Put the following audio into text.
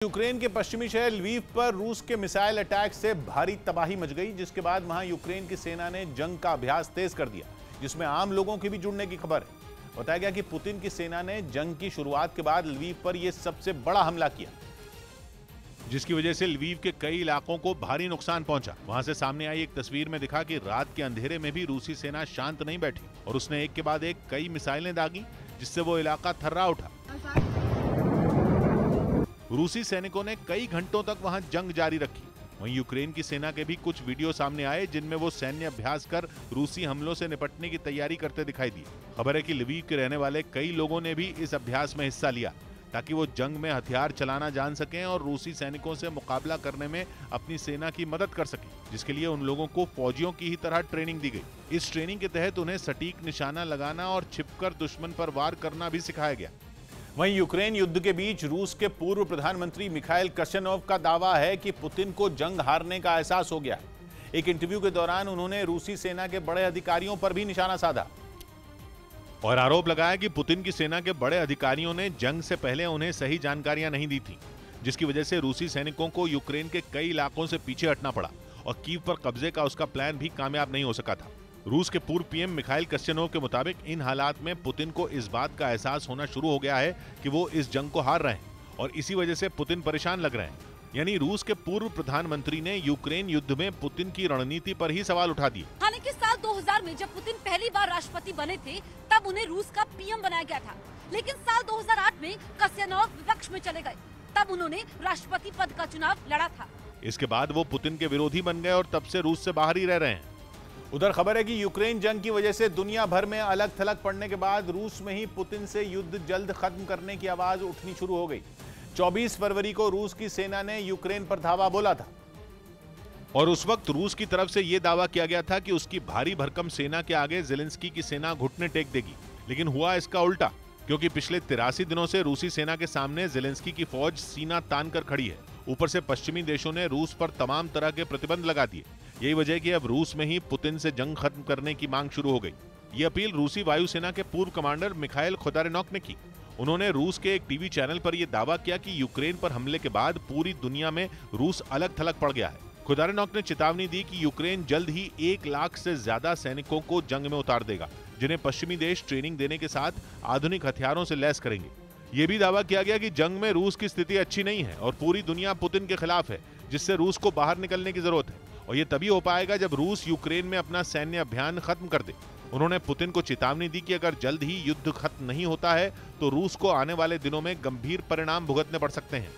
Ukraine के पश्चिमी शहर लवीव पर रूस के मिसाइल अटैक से भारी तबाही मच गई, जिसके बाद वहां यूक्रेन की सेना ने जंग का अभ्यास तेज कर दिया, जिसमें आम लोगों के भी जुड़ने की खबर है। बताया गया कि पुतिन की सेना ने जंग की शुरुआत के बाद लवीव पर यह सबसे बड़ा हमला किया, जिसकी वजह से लवीव के कई इलाकों को भारी नुकसान पहुंचा। वहां से सामने आई एक तस्वीर में दिखा कि रात के अंधेरे में भी रूसी सेना शांत नहीं बैठी और उसने एक के बाद एक कई मिसाइलें दागी, जिससे वो इलाका थर्रा उठा। रूसी सैनिकों ने कई घंटों तक वहां जंग जारी रखी। वहीं यूक्रेन की सेना के भी कुछ वीडियो सामने आए, जिनमें वो सैन्य अभ्यास कर रूसी हमलों से निपटने की तैयारी करते दिखाई दिए। खबर है कि लवीव के रहने वाले कई लोगों ने भी इस अभ्यास में हिस्सा लिया, ताकि वो जंग में हथियार चलाना जान सकें और रूसी सैनिकों से मुकाबला करने में अपनी सेना की मदद कर सकें, जिसके लिए उन लोगों को फौजियों की ही तरह ट्रेनिंग दी गई। इस ट्रेनिंग के तहत उन्हें सटीक निशाना लगाना और छिपकर दुश्मन पर वार करना भी सिखाया गया। वहीं यूक्रेन युद्ध के बीच रूस के पूर्व प्रधानमंत्री मिखाइल कश्यनोव का दावा है कि पुतिन को जंग हारने का एहसास हो गया है। एक इंटरव्यू के दौरान उन्होंने रूसी सेना के बड़े अधिकारियों पर भी निशाना साधा और आरोप लगाया कि पुतिन की सेना के बड़े अधिकारियों ने जंग से पहले उन्हें सही जानकारियां नहीं दी थी, जिसकी वजह से रूसी सैनिकों को यूक्रेन के कई इलाकों से पीछे हटना पड़ा और कीव पर कब्जे का उसका प्लान भी कामयाब नहीं हो सका था। रूस के पूर्व पीएम मिखाइल कश्यनोव के मुताबिक इन हालात में पुतिन को इस बात का एहसास होना शुरू हो गया है कि वो इस जंग को हार रहे हैं और इसी वजह से पुतिन परेशान लग रहे हैं। यानी रूस के पूर्व प्रधानमंत्री ने यूक्रेन युद्ध में पुतिन की रणनीति पर ही सवाल उठा दिए। हालांकि साल 2000 में जब पुतिन पहली बार राष्ट्रपति बने थे, तब उन्हें रूस का पीएम बनाया गया था। लेकिन साल 2008 में कश्यनोव विपक्ष में चले गए, तब उन्होंने राष्ट्रपति पद का चुनाव लड़ा था। इसके बाद वो पुतिन के विरोधी बन गए और तब से रूस से बाहर ही रह रहे हैं। उधर खबर है कि यूक्रेन जंग की वजह से दुनिया भर में अलग थलग पड़ने के बाद रूस में ही पुतिन से युद्ध जल्द खत्म करने की आवाज उठनी शुरू हो गई। 24 फरवरी को रूस की सेना ने यूक्रेन पर धावा बोला था और उस वक्त रूस की तरफ से यह दावा किया गया था कि उसकी भारी भरकम सेना के आगे ज़ेलेंस्की की सेना घुटने टेक देगी। लेकिन हुआ इसका उल्टा, क्योंकि पिछले 83 दिनों से रूसी सेना के सामने ज़ेलेंस्की की फौज सीना तान कर खड़ी है। ऊपर से पश्चिमी देशों ने रूस पर तमाम तरह के प्रतिबंध लगा दिए। यही वजह है कि अब रूस में ही पुतिन से जंग खत्म करने की मांग शुरू हो गई। ये अपील रूसी वायुसेना के पूर्व कमांडर मिखाइल खोदारेनॉक ने की। उन्होंने रूस के एक टीवी चैनल पर यह दावा किया कि यूक्रेन पर हमले के बाद पूरी दुनिया में रूस अलग थलग पड़ गया है। खोदारेनॉक ने चेतावनी दी कि यूक्रेन जल्द ही 1 लाख से ज्यादा सैनिकों को जंग में उतार देगा, जिन्हें पश्चिमी देश ट्रेनिंग देने के साथ आधुनिक हथियारों से लैस करेंगे। ये भी दावा किया गया कि जंग में रूस की स्थिति अच्छी नहीं है और पूरी दुनिया पुतिन के खिलाफ है, जिससे रूस को बाहर निकलने की जरूरत है और ये तभी हो पाएगा जब रूस यूक्रेन में अपना सैन्य अभियान खत्म कर दे। उन्होंने पुतिन को चेतावनी दी कि अगर जल्द ही युद्ध खत्म नहीं होता है तो रूस को आने वाले दिनों में गंभीर परिणाम भुगतने पड़ सकते हैं।